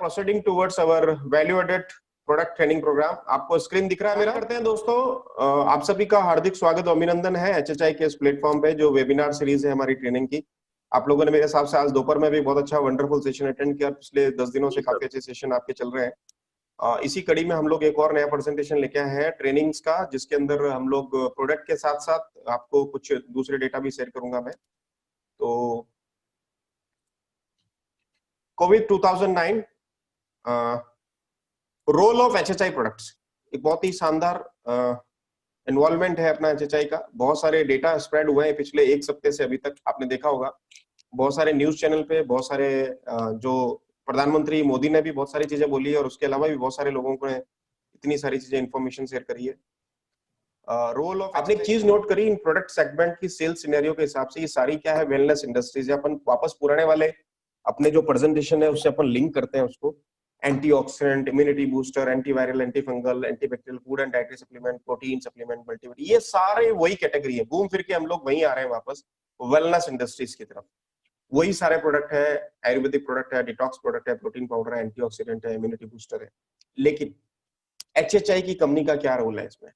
Proceeding towards our value added product training program. आपको screen दिख रहा है मेरा? करते हैं दोस्तों, आप सभी का हार्दिक स्वागत और अभिनंदन है एचएचआई के इस प्लेटफॉर्म पे जो वेबिनार सीरीज है हमारी ट्रेनिंग की। आप लोगों ने मेरे हिसाब से आज दोपहर में भी बहुत अच्छा वंडरफुल सेशन अटेंड किया। पिछले 10 दिनों से काफी अच्छे सेशन आपके चल रहे हैं। इसी कड़ी में हम लोग एक और नया प्रेजेंटेशन लेके आए हैं ट्रेनिंग्स का, जिसके अंदर हम लोग प्रोडक्ट के साथ साथ आपको कुछ दूसरे डेटा भी शेयर करूंगा मैं। तो कोविड 2009 रोल ऑफ एचएचआई प्रोडक्ट्स, एक बहुत ही शानदार इन्वॉल्वमेंट है अपना एचएचआई का। बहुत सारे डेटा स्प्रेड हुए हैं पिछले एक सप्ताह से अभी तक, आपने देखा होगा बहुत सारे न्यूज चैनल पे, बहुत सारे जो प्रधानमंत्री मोदी ने भी बहुत सारी चीजें बोली है और उसके अलावा भी बहुत सारे लोगों को इतनी सारी चीजें इन्फॉर्मेशन शेयर करी है। रोल ऑफ, आपने एक चीज नोट करी इन प्रोडक्ट सेगमेंट की सेल्स सिनेरियो के हिसाब से, ये सारी क्या है वेलनेस इंडस्ट्रीज है। अपन वापस पुराने वाले अपने जो प्रेजेंटेशन है उससे अपन लिंक करते हैं उसको। Antioxidant, immunity booster, antiviral, antifungal, antibacterial, food and dietary supplement, protein supplement, multivitamin, ये सारे वही कैटेगरी है। घूम फिर के हम लोग वहीं आ रहे हैं वापस वेलनेस इंडस्ट्रीज की तरफ। वही सारे प्रोडक्ट है, आयुर्वेदिक प्रोडक्ट है, डिटॉक्स प्रोडक्ट है, प्रोटीन पाउडर है, एंटीऑक्सीडेंट है, इम्यूनिटी बूस्टर है। लेकिन एचएचआई की कंपनी का क्या रोल है इसमें?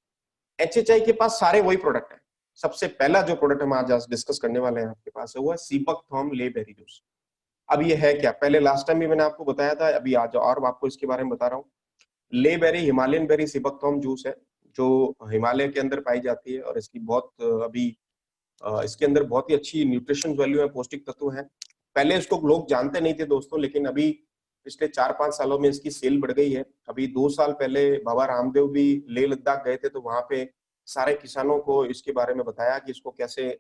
एचएचआई के पास सारे वही प्रोडक्ट है। सबसे पहला जो प्रोडक्ट हम आज डिस्कस करने वाले हैं आपके पास है वो है सीबकथॉर्म ले बेरी जूस। अब ये है क्या? पहले लास्ट टाइम भी मैंने आपको बताया था, अभी आज और आपको इसके बारे में बता रहा हूँ। ले बेरी हिमालयन बेरी सीबकथॉर्म जूस है जो हिमालय के अंदर पाई जाती है और इसकी बहुत अभी इसके अंदर बहुत ही अच्छी न्यूट्रिशन वैल्यू है, पौष्टिक तत्व है। पहले इसको लोग जानते नहीं थे दोस्तों, लेकिन अभी पिछले 4-5 सालों में इसकी सेल बढ़ गई है। अभी 2 साल पहले बाबा रामदेव भी लेह लद्दाख गए थे, तो वहां पे सारे किसानों को इसके बारे में बताया कि इसको कैसे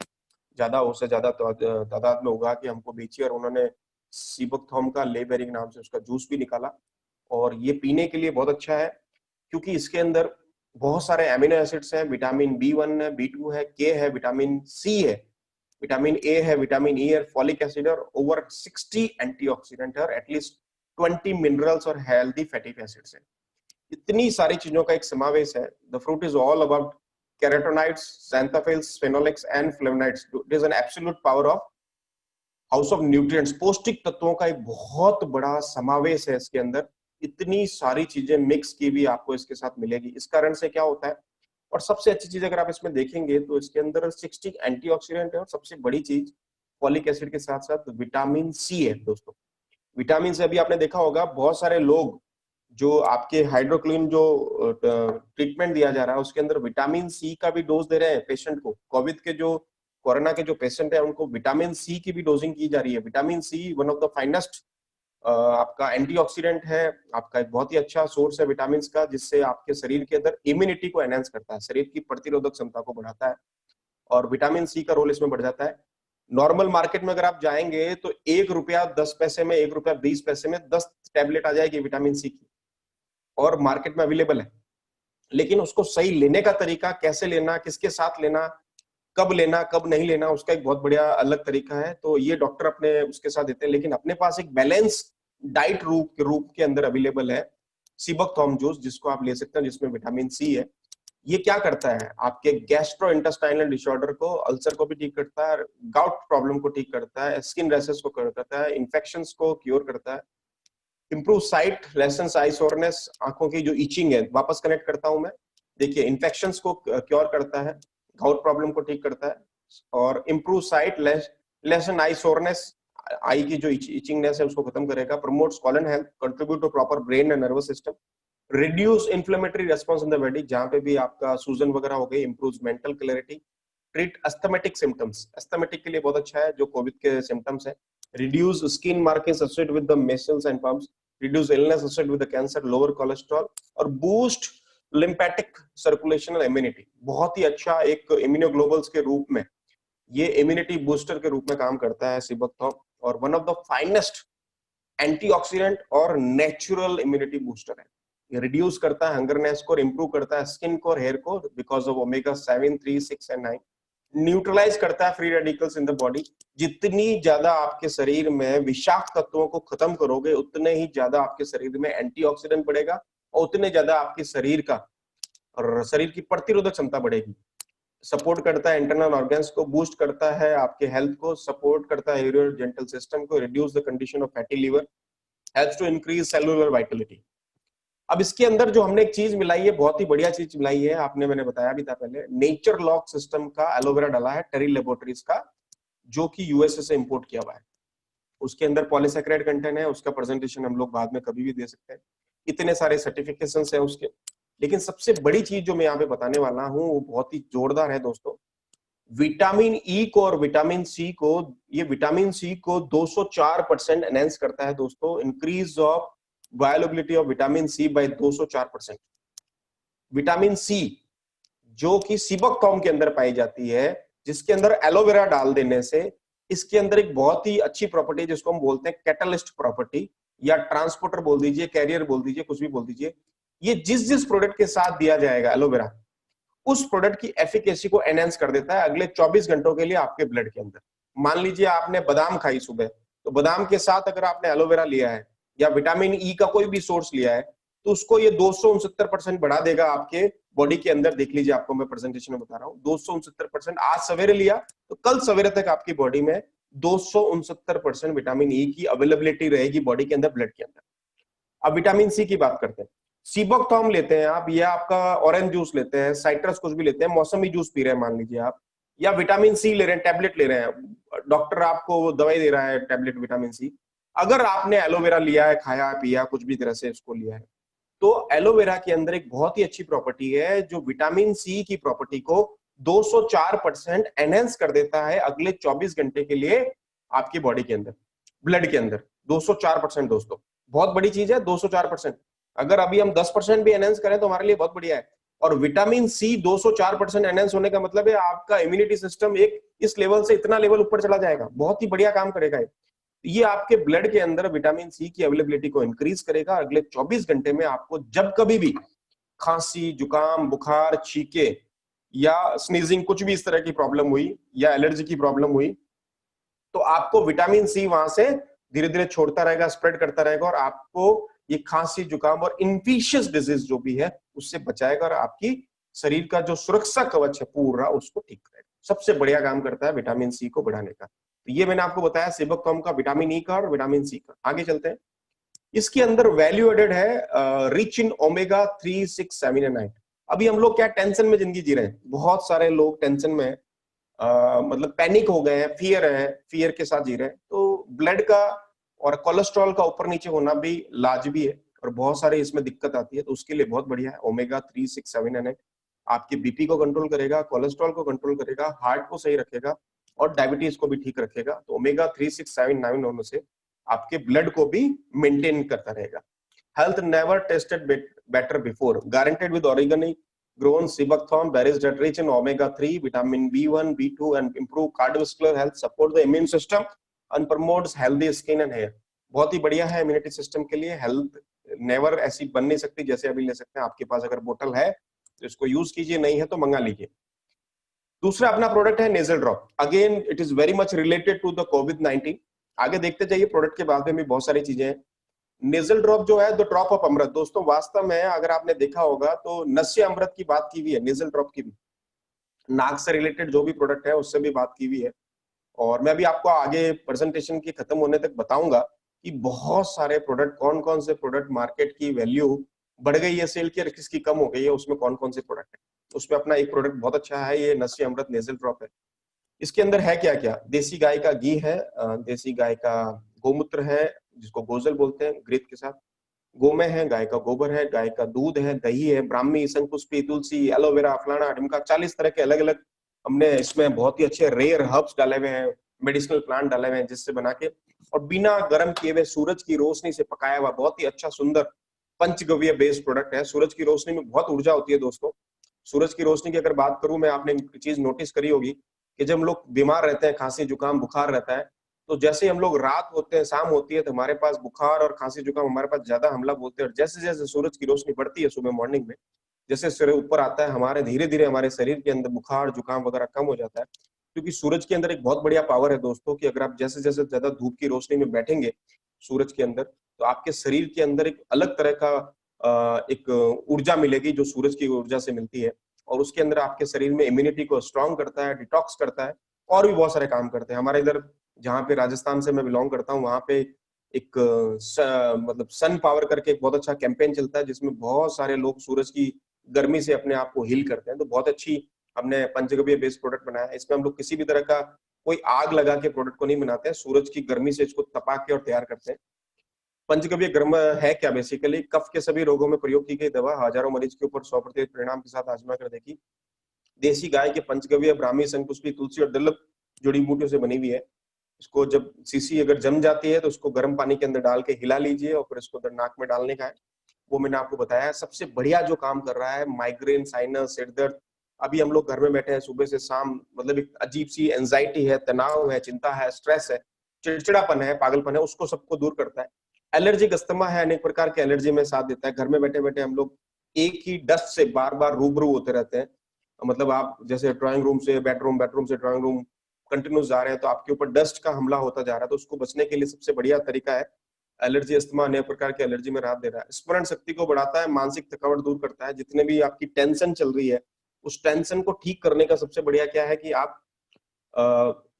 ज्यादा हो से ज्यादा तादाद में उगा के हमको बेचिए, और उन्होंने सीबकथॉर्म का ले बेरी के नाम से उसका जूस भी निकाला। और ये पीने के लिए बहुत अच्छा है क्योंकि इसके अंदर बहुत सारे एमिनो एसिड्स हैं, विटामिन B1 है, B2 है, के है, विटामिन सी है, विटामिन ए है, विटामिन ई है, फॉलिक एसिड और ओवर 60 एंटीऑक्सीडेंट और एटलीस्ट 20 मिनरल्स और हेल्दी फैटी एसिड्स है। इतनी सारी चीजों का एक समावेश है। The fruit is all about carotenoids, xanthophyls, phenolics and flavonoids. It is an absolute power of house of nutrients. पौष्टिक तत्वों का एक बहुत बड़ा समावेश है इसके अंदर। इतनी सारी चीजें मिक्स की भी आपको इसके साथ मिलेगी। इस कारण से क्या होता है, और सबसे अच्छी चीज अगर आप इसमें देखेंगे तो इसके अंदर 60 एंटीऑक्सीडेंट है और सबसे बड़ी चीज फॉलिक एसिड के साथ साथ विटामिन सी है दोस्तों। विटामिन से अभी आपने देखा होगा बहुत सारे लोग जो आपके हाइड्रोक्लोरिन जो ट्रीटमेंट दिया जा रहा है उसके अंदर विटामिन सी का भी डोज दे रहे हैं पेशेंट को। कोविड के जो कोरोना के जो पेशेंट है उनको विटामिन सी की भी डोजिंग की जा रही है। Vitamin C one of the finest आपका एंटीऑक्सीडेंट है, आपका एक बहुत ही अच्छा सोर्स है विटामिन का, जिससे आपके शरीर के अंदर इम्यूनिटी को एनहांस करता है, शरीर की प्रतिरोधक क्षमता को बढ़ाता है और विटामिन सी का रोल इसमें बढ़ जाता है। नॉर्मल मार्केट में अगर आप जाएंगे तो 1 रुपया 10 पैसे में, 1 रुपया 20 पैसे में 10 टैबलेट आ जाएगी विटामिन सी की, और मार्केट में अवेलेबल है। लेकिन उसको सही लेने का तरीका, कैसे लेना, किसके साथ लेना, कब लेना, कब नहीं लेना, उसका एक बहुत बढ़िया अलग तरीका है। तो ये डॉक्टर अपने उसके साथ देते हैं। लेकिन अपने पास एक बैलेंस डाइट रूप के अंदर अवेलेबल है सीबकथॉर्म जूस, जिसको आप ले सकते हैं, जिसमें विटामिन सी है। ये क्या करता है, आपके गैस्ट्रो इंटेस्टाइनल डिसऑर्डर को, अल्सर को भी ठीक करता है, गाउट प्रॉब्लम को ठीक करता है, स्किन रैशेस को करता है, इन्फेक्शंस को क्योर करता है, इंप्रूव साइट, लेसन्स आई सोरनेस, आंखों की जो इचिंग है, वापस कनेक्ट करता हूं मैं। देखिए, इन्फेक्शंस को क्योर करता है, गाउट प्रॉब्लम को ठीक करता है, और improve sight, lessen eye soreness, eye की जो इचिंगनेस है उसको खत्म करेगा, promotes colon health, contribute to proper brain and nervous system, reduce inflammatory response in the body, जहां पे भी आपका सूजन वगैरह हो गई, improves mental clarity, treat asthmatic symptoms, asthmatic के लिए बहुत अच्छा है जो कोविड के सिम्टम्स है, reduce skin markings associated with the measles and pumps, reduce illness associated with the cancer, lower cholesterol, और बूस्ट लिम्फेटिक सर्कुलेशन और इम्यूनिटी। बहुत ही अच्छा एक इम्यूनोग्लोबुल्स के रूप में, ये इम्यूनिटी बूस्टर के रूप में काम करता है सीबकथॉर्म, और one of the finest antioxidant और नेचुरल इम्यूनिटी बूस्टर है। ये रिड्यूस करता है हंगरनेस को, इंप्रूव करता है स्किन को और हेयर को because of omega 7, 3, 6 and 9, neutralize करता है free radicals in the body. जितनी ज्यादा आपके शरीर में विषाक्त तत्वों को खत्म करोगे उतने ही ज्यादा आपके शरीर में एंटीऑक्सीडेंट बढ़ेगा और उतने ज्यादा आपके शरीर का और शरीर की प्रतिरोधक क्षमता बढ़ेगी। सपोर्ट करता है इंटरनल ऑर्गन्स को, बूस्ट करता है आपके हेल्थ को, सपोर्ट करता है यूरिनरी जेंटल सिस्टम को, reduce the condition of fatty liver, helps to increase cellular vitality. अब इसके अंदर जो हमने एक चीज मिलाई है, बहुत ही बढ़िया चीज मिलाई है, आपने मैंने बताया भी था पहले, नेचर लॉक सिस्टम का एलोवेरा डाला है टेरी लेबोरेटरीज का, जो कि यूएसए से इंपोर्ट किया हुआ है। उसके अंदर पॉलीसैकेराइड कंटेंट है, उसका प्रेजेंटेशन हम लोग बाद में कभी भी दे सकते हैं, इतने सारे सर्टिफिकेशंस हैं उसके। लेकिन सबसे बड़ी चीज जो मैं यहाँ पे बताने वाला हूँ वो बहुत ही जोरदार है दोस्तों। विटामिन ई को और विटामिन सी को, ये विटामिन सी को 204% एनहेंस करता है दोस्तों, increase of bioavailability of vitamin C by 204%। Vitamin C जो कि सीबकथॉर्म के अंदर पाई जाती है, जिसके अंदर एलोवेरा डाल देने से इसके अंदर एक बहुत ही अच्छी प्रॉपर्टी जिसको हम बोलते हैं कैटलिस्ट प्रॉपर्टी, या ट्रांसपोर्टर बोल दीजिए, कैरियर बोल दीजिए, कुछ भी बोल दीजिए। ये जिस जिस प्रोडक्ट के साथ दिया जाएगा एलोवेरा, उस प्रोडक्ट की एफिकेसी को एनहेंस कर देता है अगले 24 घंटों के लिए आपके ब्लड के अंदर। मान लीजिए आपने बादाम खाई सुबह, तो बादाम के साथ अगर आपने एलोवेरा लिया है या विटामिन ई का कोई भी सोर्स लिया है, तो उसको ये 269% बढ़ा देगा आपके बॉडी के अंदर। देख लीजिए, आपको मैं प्रेजेंटेशन में बता रहा हूँ, 269%। आज सवेरे लिया तो कल सवेरे तक आपकी बॉडी में 269% विटामिन ई की अवेलेबिलिटी रहेगी बॉडी के अंदर, ब्लड के अंदर। अब विटामिन सी की बात करते हैं। सीबकथॉर्म लेते हैं आप, या आपका ऑरेंज जूस लेते हैं, साइट्रस कुछ भी लेते हैं, मौसमी जूस पी रहे हैं मान लीजिए आप, या विटामिन सी ले रहे हैं, टैबलेट ले रहे हैं, डॉक्टर आपको दवाई दे रहा है टैबलेट विटामिन सी। अगर आपने एलोवेरा लिया है, खाया पिया कुछ भी तरह से इसको लिया है, तो एलोवेरा के अंदर एक बहुत ही अच्छी प्रॉपर्टी है जो विटामिन सी की प्रॉपर्टी को 204% एनहेंस कर देता है अगले 24 घंटे के लिए आपकी बॉडी के अंदर, ब्लड के अंदर। 204% दोस्तों, बहुत बड़ी चीज है 204%। अगर अभी हम 10% भी एनहेंस करें तो हमारे लिए बहुत बढ़िया है। और विटामिन सी 204% एनहेंस होने का मतलब है आपका इम्यूनिटी सिस्टम एक इस लेवल से इतना लेवल ऊपर चला जाएगा, बहुत ही बढ़िया काम करेगा। ये आपके ब्लड के अंदर विटामिन सी की अवेलेबिलिटी को इंक्रीज करेगा। अगले 24 घंटे में आपको जब कभी भी खांसी, जुकाम, बुखार, छींके या स्नीजिंग, कुछ भी इस तरह की प्रॉब्लम हुई या एलर्जी की प्रॉब्लम हुई, तो आपको विटामिन सी वहां से धीरे धीरे छोड़ता रहेगा, स्प्रेड करता रहेगा, और आपको ये खांसी, जुकाम और इन्फेक्शियस डिजीज जो भी है उससे बचाएगा, और आपकी शरीर का जो सुरक्षा कवच है पूरा उसको ठीक करेगा। सबसे बढ़िया काम करता है विटामिन सी को बढ़ाने का। तो ये मैंने आपको बताया सीबकथॉर्म का, विटामिन ई का और विटामिन सी का। आगे चलते हैं। इसके अंदर वैल्यू एडेड है रिच इन ओमेगा 3, 6, 7 एंड 9। अभी हम लोग क्या टेंशन में जिंदगी जी रहे हैं, बहुत सारे लोग टेंशन में मतलब पैनिक हो गए हैं, फियर के साथ जी रहे हैं। तो ब्लड का और कोलेस्ट्रॉल का ऊपर नीचे होना भी लाजमी है, और बहुत सारे इसमें दिक्कत आती है, तो उसके लिए बहुत बढ़िया है ओमेगा 3, 6, 7 एंड 8। आपके बीपी को कंट्रोल करेगा, कोलेस्ट्रॉल को कंट्रोल करेगा, हार्ट को सही रखेगा और डायबिटीज को भी ठीक रखेगा। तो ओमेगा 3, 6, 7, 9 होने से आपके ब्लड को भी मेंटेन करता रहेगा। Health never tasted better before, guaranteed with organically grown sea buckthorn berries that rich in omega 3, vitamin B1, B2 and improve cardiovascular health, support the immune system and promotes healthy skin and hair। बहुत ही बढ़िया है immunity system के लिए। Health never ऐसी बन नहीं सकती जैसे अभी ले सकते हैं। आपके पास अगर बोतल है तो इसको यूज कीजिए, नहीं है तो मंगा लीजिए। दूसरा अपना प्रोडक्ट है nasal drop. Again it is very much related to the कोविड-19। आगे देखते जाइए, प्रोडक्ट के बाद में भी बहुत सारी चीजें हैं। नेजल ड्रॉप जो है द ड्रॉप ऑफ अमृत दोस्तों, वास्तव में अगर आपने देखा होगा तो नस्य अमृत की बात की हुई है, नेजल ड्रॉप की भी, नाक से रिलेटेड जो भी प्रोडक्ट है उससे भी बात की हुई है। और मैं भी आपको आगे प्रेजेंटेशन की खत्म होने तक बताऊंगा कि बहुत सारे प्रोडक्ट, कौन कौन से प्रोडक्ट मार्केट की वैल्यू बढ़ गई है सेल की और किसकी कम हो गई है, उसमें कौन कौन से प्रोडक्ट है। उसमें अपना एक प्रोडक्ट बहुत अच्छा है, ये नस्य अमृत नेजल ड्रॉप है। इसके अंदर है क्या क्या, देसी गाय का घी है, देसी गाय का गोमूत्र है जिसको गोजल बोलते हैं घृत के साथ, गोमे है, गाय का गोबर है, गाय का दूध है, दही है, ब्राह्मी, शंकुस्पी, तुलसी, एलोवेरा, फलाना ढिमका, 40 तरह के अलग अलग हमने इसमें बहुत ही अच्छे रेयर हर्ब्स डाले हुए हैं, मेडिसिनल प्लांट डाले हुए हैं, जिससे बना के और बिना गर्म किए हुए सूरज की रोशनी से पकाया हुआ बहुत ही अच्छा सुंदर पंचगव्य बेस्ड प्रोडक्ट है। सूरज की रोशनी में बहुत ऊर्जा होती है दोस्तों। सूरज की रोशनी की अगर बात करूं मैं, आपने चीज नोटिस करी होगी कि जब हम लोग बीमार रहते हैं, खांसी जुकाम बुखार रहता है, तो जैसे हम लोग रात होते हैं, शाम होती है, तो हमारे पास बुखार और खांसी जुकाम हमारे पास ज्यादा हमला बोलते हैं। और जैसे जैसे सूरज की रोशनी बढ़ती है सुबह मॉर्निंग में, जैसे सूर्य ऊपर आता है, हमारे धीरे धीरे हमारे शरीर के अंदर बुखार जुकाम वगैरह कम हो जाता है। क्योंकि सूरज के अंदर एक बहुत बढ़िया पावर है दोस्तों कि अगर आप जैसे जैसे ज्यादा धूप की रोशनी में बैठेंगे सूरज के अंदर, तो आपके शरीर के अंदर एक अलग तरह का एक ऊर्जा मिलेगी जो सूरज की ऊर्जा से मिलती है, और उसके अंदर आपके शरीर में इम्यूनिटी को स्ट्रॉन्ग करता है, डिटॉक्स करता है, और भी बहुत सारे काम करते हैं। हमारे इधर जहाँ पे राजस्थान से मैं बिलोंग करता हूँ, वहां पे एक मतलब सन पावर करके एक बहुत अच्छा कैंपेन चलता है जिसमें बहुत सारे लोग सूरज की गर्मी से अपने आप को हील करते हैं। तो बहुत अच्छी हमने पंचगव्य बेस्ड प्रोडक्ट बनाया है। इसमें हम लोग किसी भी तरह का कोई आग लगा के प्रोडक्ट को नहीं बनाते हैं, सूरज की गर्मी से इसको तपा के और तैयार करते हैं। पंचगव्य गर्म है क्या? बेसिकली कफ के सभी रोगों में प्रयोग की गई दवा, हजारों मरीज के ऊपर 100% परिणाम के साथ आजमा कर देखी। देसी गाय के पंचगव्य, ब्राह्मी, शंखपुष्पी, तुलसी और दुर्लभ जड़ी बूटियों से बनी हुई है। इसको जब सीसी अगर जम जाती है तो उसको गर्म पानी के अंदर डाल के हिला लीजिए और फिर इसको अंदर नाक में डालने का है। वो मैंने आपको बताया। सबसे बढ़िया जो काम कर रहा है माइग्रेन, साइनस, सिर दर्द, अभी हम लोग घर में बैठे हैं सुबह से शाम, मतलब एक अजीब सी एंजाइटी है, तनाव है, चिंता है, स्ट्रेस है, चिड़चिड़ापन है, पागलपन है, उसको सबको दूर करता है। एलर्जिक अस्थमा है, अनेक प्रकार की एलर्जी में साथ देता है। घर में बैठे बैठे हम लोग एक ही डस्ट से बार बार रूबरू होते रहते हैं। मतलब आप जैसे ड्राइंग रूम से बेडरूम, बेडरूम से ड्राइंग रूम कंटिन्यूस जा रहे हैं तो आपके ऊपर डस्ट का हमला होता जा रहा है। तो उसको बचने के लिए सबसे बढ़िया तरीका है एलर्जी, अस्थमा, अनेक प्रकार की एलर्जी में राहत दे रहा है। स्मरण शक्ति को बढ़ाता है, मानसिक थकावट दूर करता है। जितने भी आपकी टेंशन चल रही है उस टेंशन को ठीक करने का सबसे बढ़िया क्या है कि आप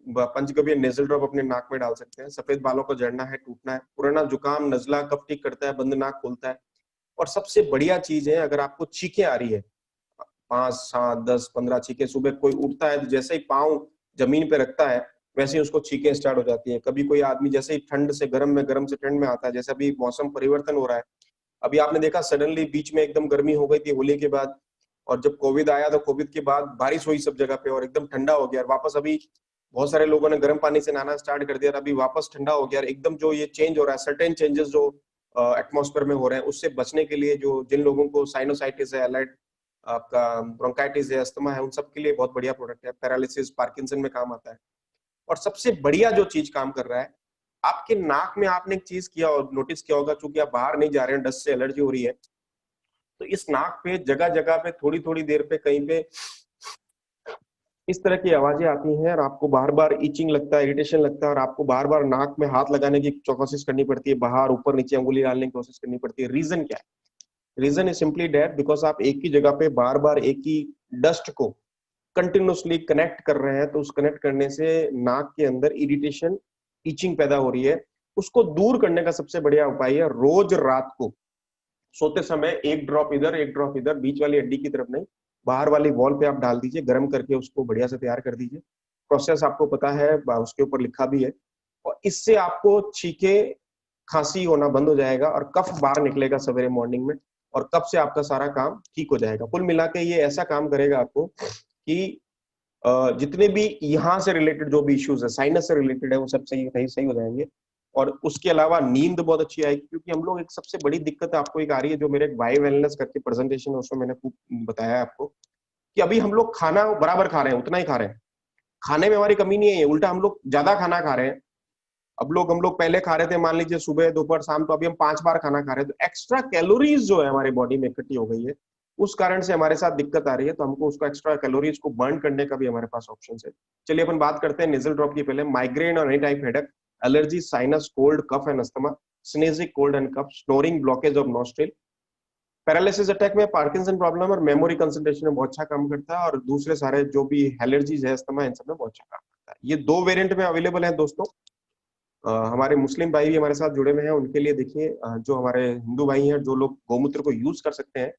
पंचगव्य नेजल ड्रॉप अपने नाक में डाल सकते हैं। सफेद बालों को जड़ना है, टूटना है। पुराना जुकाम, नजला, कफ ठीक करता है, बंद नाक खोलता है। और सबसे बढ़िया चीज है, अगर आपको छींकें आ रही है 5, 7, 10, 15 छींकें, सुबह कोई उठता है तो जैसे ही पाँव जमीन पे रखता है वैसे ही उसको छींकें स्टार्ट हो जाती है। कभी कोई आदमी जैसे ही ठंड से गर्म में, गर्म से ठंड में आता है, जैसे अभी मौसम परिवर्तन हो रहा है, अभी आपने देखा सडनली बीच में एकदम गर्मी हो गई थी होली के बाद, और जब कोविड आया तो कोविड के बाद बारिश हुई सब जगह पे और एकदम ठंडा हो गया। और वापस अभी बहुत सारे लोगों ने गर्म पानी से नहाना स्टार्ट कर दिया और अभी वापस ठंडा हो गया। एकदम जो ये चेंज हो रहा है, सर्टेन चेंजेस जो एटमॉस्फेयर में हो रहे हैं, उससे बचने के लिए जो जिन लोगों को साइनोसाइटिस है, एलाइड आपका ब्रोंकाइटिस है, अस्थमा है, उन सब के लिए बहुत बढ़िया प्रोडक्ट है। पैरालिसिस, पार्किंसन में काम आता है। और सबसे बढ़िया जो चीज काम कर रहा है, आपके नाक में आपने एक चीज किया और नोटिस किया होगा, चूंकि आप बाहर नहीं जा रहे हैं, डस्ट से एलर्जी हो रही है, तो इस नाक पे जगह जगह पे थोड़ी थोड़ी देर पे कहीं पे इस तरह की आवाजें आती हैं और आपको बार बार इचिंग लगता है, इरिटेशन लगता है और आपको बार बार नाक में हाथ लगाने की कोशिश करनी पड़ती है, बाहर ऊपर नीचे अंगुली डालने की कोशिश करनी पड़ती है। रीजन क्या है? Reason is simply that because आप एक ही जगह पे बार बार एक ही डस्ट को कंटिन्यूसली कनेक्ट कर रहे हैं। तो उस कनेक्ट करने से नाक के अंदर इरिटेशन, इचिंग पैदा हो रही है। उसको दूर करने का सबसे बढ़िया उपाय है रोज रात को सोते समय एक ड्रॉप इधर, एक ड्रॉप इधर, बीच वाली हड्डी की तरफ नहीं, बाहर वाली वॉल पे आप डाल दीजिए, गर्म करके उसको बढ़िया से तैयार कर दीजिए। प्रोसेस आपको पता है, उसके ऊपर लिखा भी है। और इससे आपको छींके, खांसी होना बंद हो जाएगा और कफ बाहर निकलेगा सवेरे मॉर्निंग में, और कफ से आपका सारा काम ठीक हो जाएगा। कुल मिला के ये ऐसा काम करेगा आपको कि जितने भी यहाँ से रिलेटेड जो भी इश्यूज है, साइनस से रिलेटेड है, वो सब सही सही हो जाएंगे। और उसके अलावा नींद बहुत अच्छी आएगी, क्योंकि हम लोग एक सबसे बड़ी दिक्कत आपको एक आ रही है, जो मेरे एक वाई वेलनेस करके प्रेजेंटेशन है उसमें मैंने बताया आपको कि अभी हम लोग खाना बराबर खा रहे हैं, उतना ही खा रहे हैं। खाने में हमारी कमी नहीं है, उल्टा हम लोग ज्यादा खाना खा रहे हैं। हम लोग पहले खा रहे थे मान लीजिए सुबह, दोपहर, शाम, तो अभी हम 5 बार खाना खा रहे हैं। तो एक्स्ट्रा कैलोरीज जो है हमारी बॉडी में इकट्ठी हो गई है, उस कारण से हमारे साथ दिक्कत आ रही है। तो हमको उसको एक्स्ट्रा कैलोरीज को बर्न करने का भी हमारे पास ऑप्शन है। चलिए अपन बात करते हैं नेजल ड्रॉप की। पहले माइग्रेन और any type headache, allergy, sinus, cold, cough and asthma, sneezing cold and cough, snoring, blockage of nostril, paralysis attack में, पार्किंसन प्रॉब्लम और मेमोरी कंसंट्रेशन में बहुत अच्छा काम करता है। और दूसरे सारे जो भी एलर्जीज है, अस्थमा, इन सब में बहुत अच्छा काम करता है। ये 2 वेरिएंट में अवेलेबल है दोस्तों। हमारे मुस्लिम भाई भी हमारे साथ जुड़े हुए हैं, उनके लिए देखिए, जो हमारे हिंदू भाई हैं, जो लोग गौमूत्र को यूज कर सकते हैं,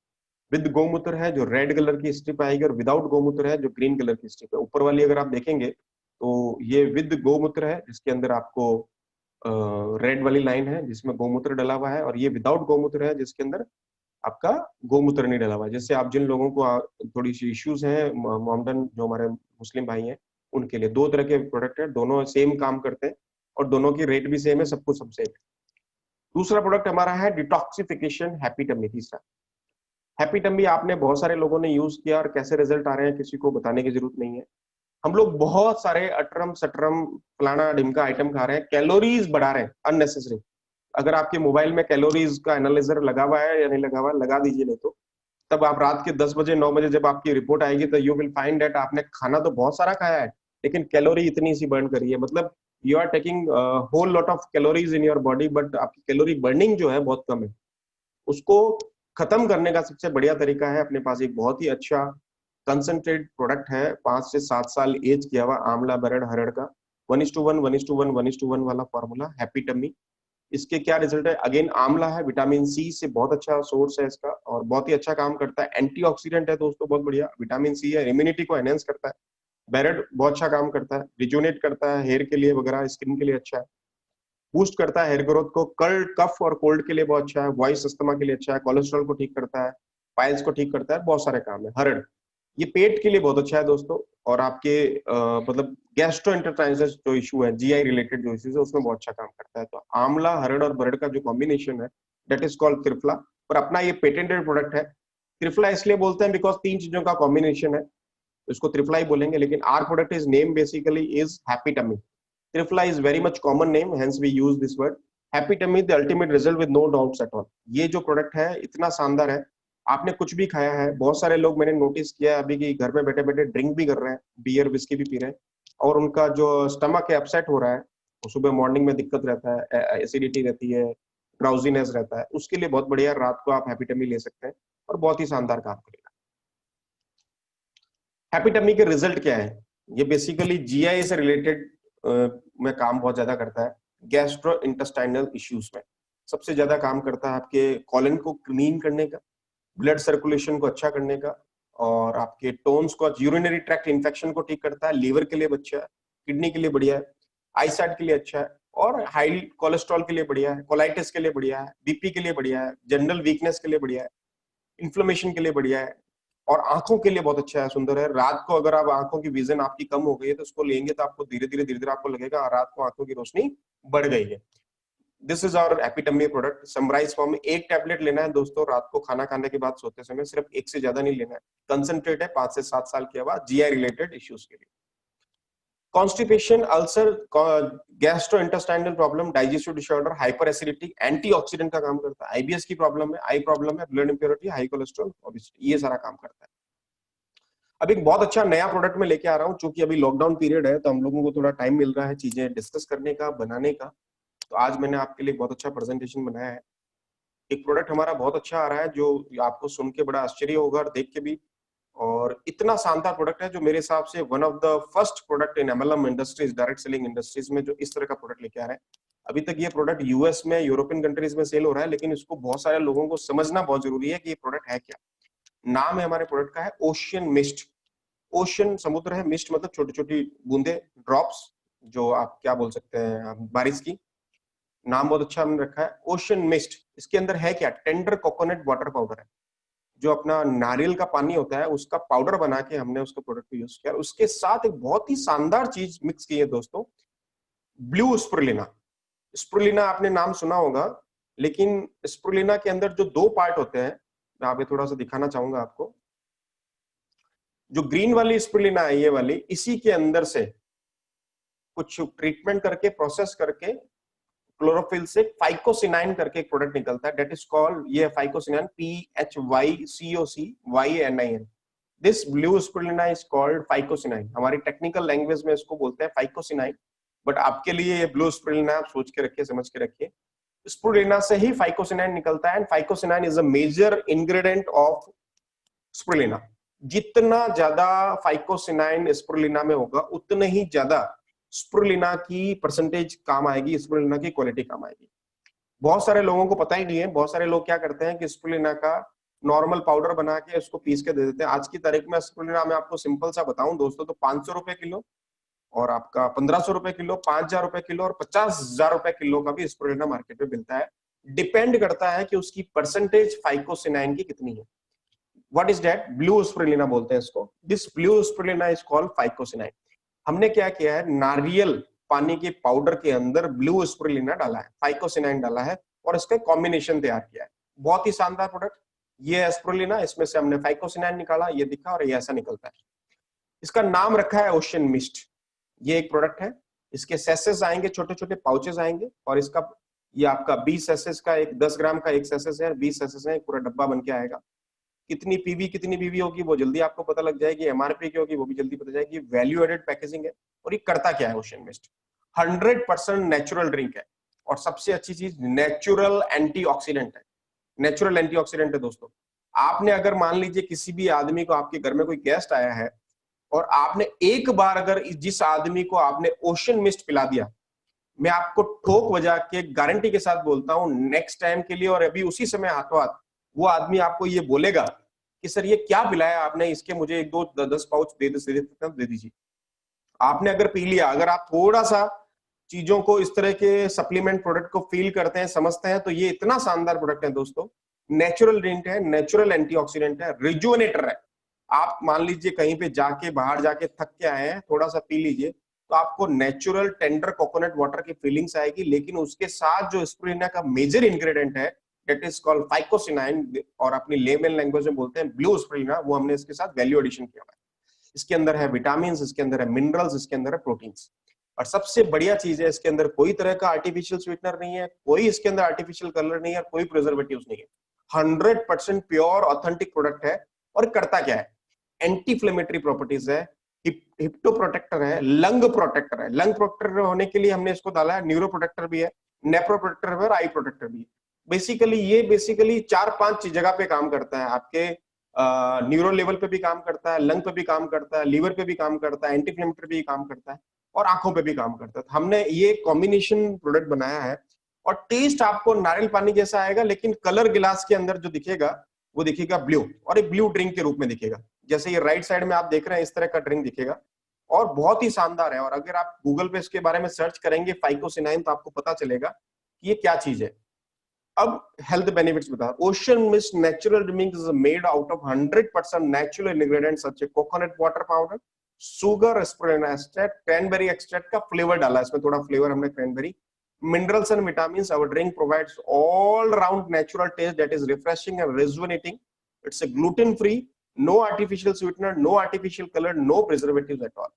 विद गौमूत्र है जो रेड कलर की स्ट्रिप आएगी, और विदाउट गौमूत्र है जो ग्रीन कलर की स्ट्रिप है। ऊपर वाली अगर आप देखेंगे तो ये विद गौमूत्र है, जिसके अंदर आपको रेड वाली लाइन है जिसमें गौमूत्र डला हुआ है, और ये विदाउट गौमूत्र है जिसके अंदर आपका गौमूत्र नहीं डला हुआ है। जैसे आप जिन लोगों को थोड़ी सी इश्यूज हैं, मोमडन जो हमारे मुस्लिम भाई हैं, उनके लिए 2 तरह के प्रोडक्ट है, दोनों सेम काम करते हैं और दोनों की रेट भी सेम है, सब कुछ सब सेम है। दूसरा प्रोडक्ट हमारा है डिटॉक्सिफिकेशन हैप्पी टमी। तीसरा हैप्पी टमी आपने बहुत सारे लोगों ने यूज किया और कैसे रिजल्ट आ रहे हैं किसी को बताने की जरूरत नहीं है। हम लोग बहुत सारे अटरम सटरम फलाना ढिमका आइटम खा रहे हैं, कैलोरीज बढ़ा रहे हैं अननेसेसरी। अगर आपके मोबाइल में कैलोरीज का एनालाइजर लगा हुआ है या नहीं लगा हुआ, लगा दीजिए। नहीं तो तब आप रात के 10 बजे 9 बजे जब आपकी रिपोर्ट आएगी तो यू विल फाइंड दैट आपने खाना तो बहुत सारा खाया है लेकिन कैलोरी इतनी सी बर्न करी है। मतलब you are taking whole lot of calories in your body, but आपकी कैलोरी बर्निंग जो है बहुत कम है। उसको खत्म करने का सबसे बढ़िया तरीका है, अपने पास एक बहुत ही अच्छा कंसंट्रेट प्रोडक्ट है, 5 से 7 साल एज किया हुआ आंवला, बरड़, हरड़ का 1:1, 1:1, 1:1 वाला फॉर्मूला हैप्पी टमी। इसके क्या रिजल्ट है? अगेन आंवला है, विटामिन सी से बहुत अच्छा सोर्स है इसका और बहुत ही अच्छा काम करता है। एंटीऑक्सीडेंट है दोस्तों, बहुत बढ़िया विटामिन सी है, इम्यूनिटी को एनहेंस करता है। बेरेट बहुत अच्छा काम करता है, रिजुनेट करता है हेयर के लिए वगैरह, स्किन के लिए अच्छा है, बूस्ट करता है हेयर ग्रोथ को, कल्ड कफ और कोल्ड के लिए बहुत अच्छा है, वॉइस अस्थमा के लिए अच्छा है, कोलेस्ट्रॉल को ठीक करता है, पाइल्स को ठीक करता है, बहुत सारे काम है। हरड़, ये पेट के लिए बहुत अच्छा है दोस्तों, और आपके मतलब गैस्ट्रोएंटेराइटिस जो इशू है, जीआई रिलेटेड जो इश्यूज है, उसमें बहुत अच्छा काम करता है। तो आंवला, हरड़ और बरड़ का जो कॉम्बिनेशन है, दैट इज कॉल्ड त्रिफला, और अपना ये पेटेंटेड प्रोडक्ट है। त्रिफला इसलिए बोलते हैं बिकॉज 3 चीजों का कॉम्बिनेशन है, इसको त्रिफला ही बोलेंगे, लेकिन our product is name basically is happy tummy. Triphala is very much common name, hence we use this word. Happy tummy, the ultimate result with no doubts at all. ये जो product है इतना शानदार है, आपने कुछ भी खाया है, बहुत सारे लोग मैंने नोटिस किया अभी कि घर में बैठे बैठे ड्रिंक भी कर रहे हैं, बियर विस्की भी पी रहे हैं, और उनका जो स्टमक है अपसेट हो रहा है, सुबह मॉर्निंग में दिक्कत रहता है, एसिडिटी रहती है, ड्राउजीनेस रहता है, उसके लिए बहुत बढ़िया, रात को आप हैप्पी टमी ले सकते हैं और बहुत ही शानदार काम करेगा। हैप्पी टमी के रिजल्ट क्या है? ये बेसिकली जीआई से रिलेटेड में काम बहुत ज्यादा करता है। गैस्ट्रो इंटेस्टाइनल इश्यूज में सबसे ज्यादा काम करता है, आपके कॉलन को क्लीन करने का, ब्लड सर्कुलेशन को अच्छा करने का, और आपके टोन्स को, यूरिनरी ट्रैक्ट इन्फेक्शन को ठीक करता है, लीवर के लिए अच्छा है, किडनी के लिए बढ़िया है, आईसाइट के लिए अच्छा है, और हाई कोलेस्ट्रॉल के लिए बढ़िया है, कोलाइटिस के लिए बढ़िया है, बीपी के लिए बढ़िया है, जनरल वीकनेस के लिए बढ़िया है, इन्फ्लेमेशन के लिए बढ़िया है, और आंखों के लिए बहुत अच्छा है, सुंदर है। रात को अगर आप आंखों की विजन आपकी कम हो गई है तो उसको लेंगे तो आपको धीरे धीरे आपको लगेगा रात को आंखों की रोशनी बढ़ गई है। This is our happy tummy product. Summarize form में 1 टैबलेट लेना है दोस्तों रात को खाना खाने के बाद सोते समय, सिर्फ 1 से ज्यादा नहीं लेना है। कंसंट्रेट है 5 से 7 साल के बाद जीआई रिलेटेड इश्यूज के लिए। Constipation, ulcer, gastrointestinal problem, digestive disorder, hyper acidity, antioxidant का काम करता है। आईबीएस की प्रॉब्लम है, आई प्रॉब्लम है, blood impurity, high cholesterol, obesity, ये सारा काम करता है। अब एक बहुत अच्छा नया प्रोडक्ट में लेके आ रहा हूँ, क्योंकि अभी लॉकडाउन पीरियड है तो हम लोगों को थोड़ा टाइम मिल रहा है चीजें डिस्कस करने का, बनाने का, तो आज मैंने आपके लिए बहुत अच्छा प्रेजेंटेशन बनाया है। एक प्रोडक्ट हमारा बहुत अच्छा आ रहा है जो आपको सुन के बड़ा आश्चर्य होगा और देख के भी, और इतना शानदार प्रोडक्ट है जो मेरे हिसाब से one of the first product in MLM industries, direct selling industries में जो इस तरह का प्रोडक्ट लेके आ रहे हैं। अभी तक ये प्रोडक्ट यूएस में, यूरोपियन कंट्रीज में सेल हो रहा है, लेकिन इसको बहुत सारे लोगों को समझना बहुत जरूरी है कि ये प्रोडक्ट है क्या। नाम है हमारे प्रोडक्ट का है ओशियन मिस्ट। ओशियन समुद्र है, मिस्ट मतलब छोटी छोटी बूंदे, ड्रॉप्स, जो आप क्या बोल सकते हैं बारिश की। नाम बहुत अच्छा हमने रखा है ओशियन मिस्ट। इसके अंदर है क्या? टेंडर कोकोनट वाटर पाउडर है, जो अपना नारियल का पानी होता है उसका पाउडर बना के हमने उसको प्रोडक्ट को यूज किया। उसके साथ एक बहुत ही शानदार चीज मिक्स की है दोस्तों, ब्लू स्प्रुलिना। स्प्रुलिना आपने नाम सुना होगा, लेकिन स्प्रुलिना के अंदर जो 2 पार्ट होते हैं, मैं आप थोड़ा सा दिखाना चाहूंगा आपको। जो ग्रीन वाली स्प्रुलिना है, ये वाली, इसी के अंदर से कुछ ट्रीटमेंट करके, प्रोसेस करके, क्लोरोफिल से फाइकोसिनाइन करके एक प्रोडक्ट निकलता है, दैट इज कॉल्ड, ये phycocyanin, PHYCOCYNIN। This blue spirulina is called phycocyanin. हमारी टेक्निकल लैंग्वेज में इसको बोलते हैं फाइकोसिनाइन, बट आपके लिए ये ब्लू स्प्रुलिना आप सोच के रखिए, समझ के रखिए। स्प्रुलिना से ही फाइकोसिनाइन निकलता है, and phycocyanin is a major ingredient of spirulina. जितना ज्यादा फाइकोसिनाइन स्प्रुलिना में होगा, उतने ही ज्यादा स्प्रुलिना की परसेंटेज काम आएगी, स्प्रुलिना की क्वालिटी काम आएगी। बहुत सारे लोगों को पता ही नहीं है। बहुत सारे लोग क्या करते हैं कि स्प्रुलिना का नॉर्मल पाउडर बना के उसको पीस के दे देते हैं। आज की तारीख में स्प्रुलिना में आपको सिंपल सा बताऊं दोस्तों, तो 500 रुपए किलो, और आपका 1500 रुपए किलो, 5000 रुपए किलो, और 50,000 रुपए किलो का भी स्प्रुलिना मार्केट में मिलता है। डिपेंड करता है कि उसकी परसेंटेज फाइकोसिनाइन की कितनी है। What is that? Blue spirulina बोलते हैं इसको। This blue spirulina is called phycocyanin. हमने क्या किया है, नारियल पानी के पाउडर के अंदर ब्लू स्प्रुलिना डाला है, फाइकोसिनाइन डाला है, और इसका कॉम्बिनेशन तैयार किया है। बहुत ही शानदार प्रोडक्ट। ये स्प्रुलिना, इसमें से हमने फाइकोसिनाइन निकाला, ये दिखा, और ये ऐसा निकलता है। इसका नाम रखा है ओशियन मिस्ट। ये एक प्रोडक्ट है, इसके सेसेस आएंगे, छोटे छोटे पाउचेस आएंगे, और इसका ये आपका 20 सेसेस का, एक 10 ग्राम का एक सेसेस है, 20 सेसेस है, पूरा डब्बा बन के आएगा। कितनी पीवी कितनी पीवी होगी वो जल्दी आपको पता लग जाएगी, एमआरपी की होगी वो भी जल्दी पता जाएगी। वैल्यू एडेड पैकेजिंग है। और ये करता क्या है ओशियन मिस्ट? 100% नेचुरल ड्रिंक है, और सबसे अच्छी चीज नेचुरल एंटीऑक्सीडेंट है। नेचुरल एंटीऑक्सीडेंट है दोस्तों। आपने अगर मान लीजिए किसी भी आदमी को, आपके घर में कोई गेस्ट आया है, और आपने एक बार अगर जिस आदमी को आपने ओशियन मिस्ट पिला दिया, मैं आपको ठोक बजा के गारंटी के साथ बोलता हूं नेक्स्ट टाइम के लिए और अभी उसी समय हाथों हाथ वो आदमी आपको ये बोलेगा कि सर ये क्या पिलाया आपने, इसके मुझे 1-2-10 पाउच दे दीजिए। आपने अगर पी लिया, अगर आप थोड़ा सा चीजों को इस तरह के सप्लीमेंट प्रोडक्ट को फील करते हैं, समझते हैं, तो ये इतना शानदार प्रोडक्ट है दोस्तों। नेचुरल ड्रिंक है, नेचुरल एंटीऑक्सीडेंट है, रिजुवेनेटर है। आप मान लीजिए कहीं पे जाके बाहर जाके थक के आए हैं, थोड़ा सा पी लीजिए तो आपको नेचुरल टेंडर कोकोनट वाटर की फीलिंग्स आएगी। लेकिन उसके साथ जो स्पिरुलिना का मेजर इंग्रेडिएंट है दैट इज कॉल्ड फाइकोसिनाइन, और अपनी लेमन लैंग्वेज में बोलते हैं ब्लू स्पिरुलिना, वो हमने इसके साथ वैल्यू एडिशन किया हुआ है। इसके अंदर है विटामिन, इसके अंदर है मिनरल्स, इसके अंदर है प्रोटीन्स। और सबसे बढ़िया चीज है, इसके अंदर कोई तरह का आर्टिफिशियल स्वीटनर नहीं है, कोई इसके अंदर आर्टिफिशियल कलर नहीं है, कोई प्रिजर्वेटिव्स नहीं है। 100% प्योर ऑथेंटिक प्रोडक्ट है। और करता क्या है, एंटी इन्फ्लेमेटरी प्रॉपर्टीज है, हिप्टो प्रोटेक्टर है, लंग प्रोटेक्टर है। लंग प्रोटेक्टर होने के लिए हमने इसको डाला है, न्यूरो प्रोटेक्टर भी है, नेप्रो प्रोटेक्टर भी है और आई प्रोटेक्टर भी है। बेसिकली 4-5 जगह पे काम करता है। आपके न्यूरो लेवल पे भी काम करता है, लंग पे भी काम करता है, लीवर पे भी काम करता है, एंटी इन्फ्लेमेटरी भी काम करता है और आंखों पे भी काम करता है। हमने ये कॉम्बिनेशन प्रोडक्ट बनाया है और टेस्ट आपको नारियल पानी जैसा आएगा, लेकिन कलर गिलास के अंदर जो दिखेगा वो दिखेगा ब्लू, और एक ब्लू ड्रिंक के रूप में दिखेगा। जैसे ये राइट साइड में आप देख रहे हैं इस तरह का ड्रिंक दिखेगा और बहुत ही शानदार है। और अगर आप गूगल पे इसके बारे में सर्च करेंगे फाइकोसिनाइन, तो आपको पता चलेगा कि ये क्या चीज है। अब हेल्थ बेनिफिट्स बता। Ocean mist natural drink is made out of 100% natural ingredients such A coconut water powder, sugar, spirulina extract, cranberry extract का फ्लेवर डाला है इसमें, थोड़ा फ्लेवर हमने cranberry, minerals and vitamins. Our drink provides all round natural taste that is refreshing and rejuvenating. It's a gluten free, no artificial sweetener, no artificial color, no preservatives at all.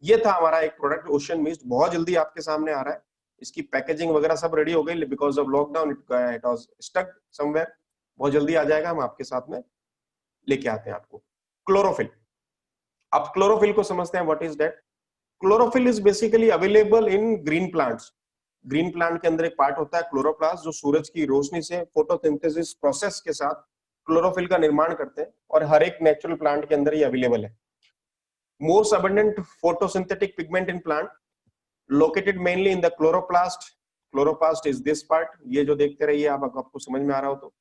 ये था हमारा एक product ocean mist, बहुत जल्दी आपके सामने आ रहा है। इसकी पैकेजिंग वगैरह सब रेडी हो गई, because of lockdown it was stuck somewhere. बहुत जल्दी आ जाएगा, हम आपके साथ में लेके आते हैं आपको। क्लोरोफिल, अब क्लोरोफिल को समझते हैं, what is that. Chlorophyll is basically available in green plants. Green plant के अंदर एक पार्ट होता है क्लोरोप्लास्ट, जो सूरज की रोशनी से फोटोसिंथेसिस प्रोसेस के साथ क्लोरोफिल का निर्माण करते हैं, और हर एक नेचुरल प्लांट के अंदर ये अवेलेबल है। Most abundant photosynthetic pigment in plant located mainly in the chloroplast. Chloroplast is this part, ये जो देखते रहिए आप, आपको समझ में आ रहा हो तो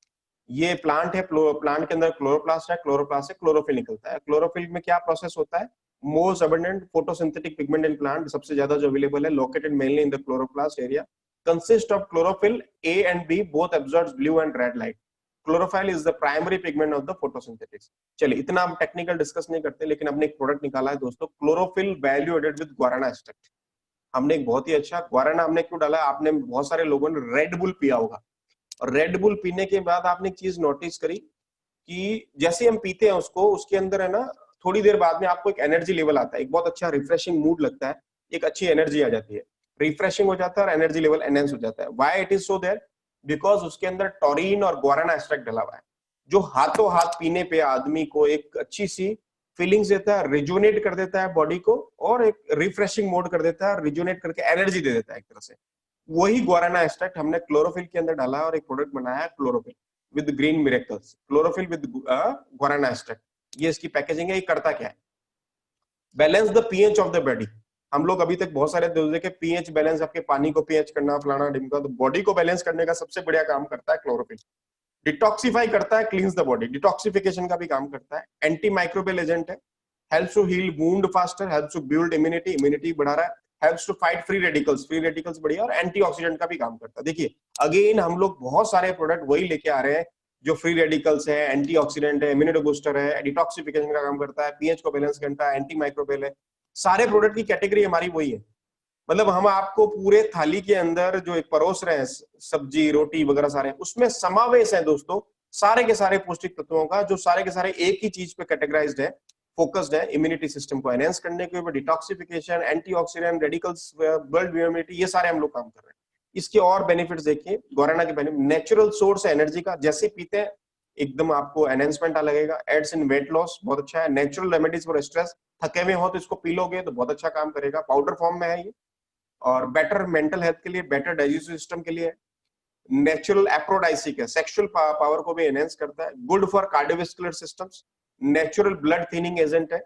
ये प्लांट है। प्लांट के अंदर क्लोरोप्लास्ट है, क्लोरोप्लास्ट से क्लोरोफिल निकलता है। क्लोरोफिल में क्या प्रोसेस होता है, most abundant photosynthetic pigment in plant, सबसे ज्यादा जो अवेलेबल है, located mainly in the chloroplast area, consist of chlorophyll A and B, both absorbs blue and red light. Chlorophyll is the primary pigment of the photosynthesis. चलिए इतना हम technical discuss नहीं करते, लेकिन हमने एक प्रोडक्ट निकाला है दोस्तों, chlorophyll value added with guarana extract. हमने एक बहुत ही अच्छा गुआराना हमने क्यों डाला, आपने बहुत सारे लोगों ने रेड बुल पिया होगा, और रेड बुल पीने के बाद आपने एक चीज नोटिस करी कि जैसे हम पीते हैं उसको, उसके अंदर है ना, थोड़ी देर बाद में आपको एक एनर्जी लेवल आता है, एक बहुत अच्छा रिफ्रेशिंग मूड लगता है, एक अच्छी एनर्जी आ जाती है, रिफ्रेशिंग हो जाता है और एनर्जी लेवल एनहेंस हो जाता है। Why it is so there, because उसके अंदर टॉरिन और गुआराना एक्सट्रैक्ट डाला हुआ है, जो हाथों हाथ पीने पे आदमी को एक अच्छी सी फीलिंग्स देता है, रिजुनेट कर देता है बॉडी को, और एक रिफ्रेशिंग मोड कर देता है, रिजुनेट करके एनर्जी दे देता है एक तरह से। वही गुआराना एक्सट्रैक्ट हमने क्लोरोफिल के अंदर डाला है और एक प्रोडक्ट बनाया है chlorophyll with green miracles, chlorophyll with guarana extract. ये इसकी पैकेजिंग है। ये करता क्या है, balance the pH of the body. हम लोग अभी तक बहुत सारे देखे पीएच बैलेंस, आपके पानी को पीएच करना, फलाना ढिमका, तो बॉडी को बैलेंस करने का सबसे बढ़िया काम करता है क्लोरोफिल। डिटॉक्सिफाई करता है, क्लींस द बॉडी, डिटॉक्सिफिकेशन का भी काम करता है, एंटी माइक्रोबियल एजेंट है, helps to heal wound faster, helps to build immunity, immunity बढ़ा रहा है, helps to fight free radicals बढ़िया, और एंटीऑक्सीडेंट का भी काम करता है। देखिए अगेन हम लोग बहुत सारे प्रोडक्ट वही लेके आ रहे हैं जो फ्री रेडिकल्स है, एंटीऑक्सीडेंट है, इम्यूनिटी बूस्टर है, डिटॉक्सिफिकेशन का काम करता है, पीएच को बैलेंस करता है, एंटी माइक्रोबियल है। सारे प्रोडक्ट की कैटेगरी हमारी वही है। मतलब हम आपको पूरे थाली के अंदर जो एक परोस रहे हैं, सब्जी रोटी वगैरह सारे, उसमें समावेश है दोस्तों सारे के सारे पौष्टिक तत्वों का, जो सारे के सारे एक ही चीज पे कैटेगराइज्ड है, फोकस्ड है, इम्यूनिटी सिस्टम को एनहेंस करने के ऊपर, detoxification, antioxidant, radicals, blood immunity, ये सारे हम लोग काम कर रहे हैं। इसके और बेनिफिट्स देखिए, गुआराना के बेनिफिट, नेचुरल सोर्स है एनर्जी का, जैसे पीते हैं एकदम आपको एनहेंसमेंट लगेगा, एड्स इन वेट लॉस, बहुत अच्छा है, नेचुरल रेमेडीज फॉर स्ट्रेस, थके हुए हो तो इसको पी लोगे तो बहुत अच्छा काम करेगा, पाउडर फॉर्म में है ये, और बेटर मेंटल हेल्थ के लिए, बेटर डाइजेस्टिव सिस्टम के लिए, नेचुरल एप्रोडाइसिक है, सेक्सुअल पावर को भी एनहेंस करता है, good for cardiovascular systems, natural blood thinning agent है,